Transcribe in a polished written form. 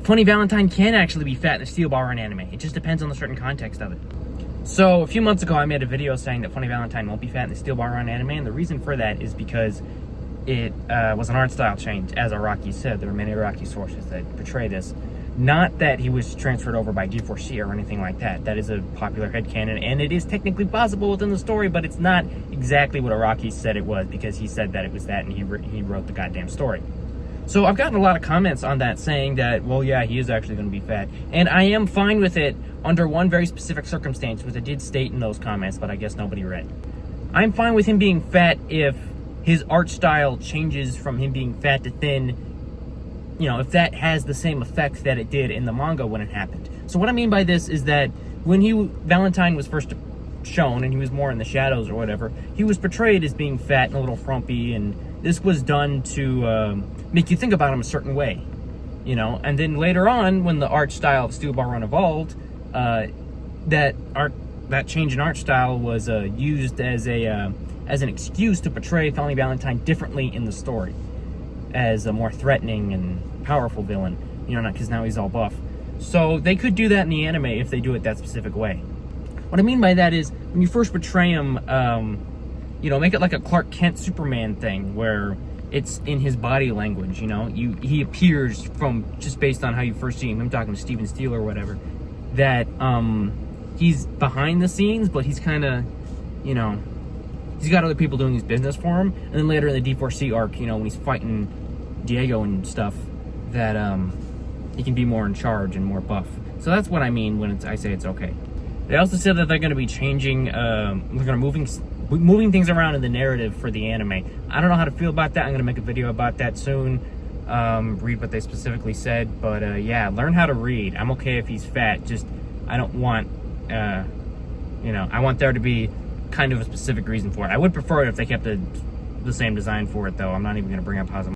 Funny Valentine can actually be fat in the steel bar in anime. It just depends on the certain context of it. So a few months ago, I made a video saying that Funny Valentine won't be fat in the steel bar on anime, and the reason for that is because it was an art style change. As Araki said, there are many Araki sources that portray this. Not that he was transferred over by G4C or anything like that. That is a popular headcanon, and it is technically possible within the story, but it's not exactly what Araki said it was, because he said that it was that, and he wrote the goddamn story. So I've gotten a lot of comments on that saying that, well, yeah, he is actually going to be fat. And I am fine with it under one very specific circumstance, which I did state in those comments, but I guess nobody read. I'm fine with him being fat if his art style changes from him being fat to thin, you know, if that has the same effect that it did in the manga when it happened. So what I mean by this is that when Valentine was first shown and he was more in the shadows or whatever, he was portrayed as being fat and a little frumpy, and this was done to make you think about him a certain way, you know. And then later on, when the art style of Steel Bar Run evolved, that change in art style was used as an excuse to portray Funny Valentine differently in the story, as a more threatening and powerful villain, you know, not because now he's all buff. So they could do that in the anime if they do it that specific way. What I mean by that is, when you first portray him, you know, make it like a Clark Kent Superman thing, where it's in his body language, you know. He appears from, just based on how you first see him talking to Steven Steele or whatever, that he's behind the scenes, but he's kind of, you know, he's got other people doing his business for him. And then later in the D4C arc, you know, when he's fighting Diego and stuff, that he can be more in charge and more buff. So that's what I mean when I say it's okay. They also said that they're going to be changing, they're going to moving things around in the narrative for the anime. I don't know how to feel about that. I'm going to make a video about that soon. Read what they specifically said. But yeah, learn how to read. I'm okay if he's fat. Just, I don't want, you know, I want there to be kind of a specific reason for it. I would prefer it if they kept the same design for it, though. I'm not even going to bring up Hazama.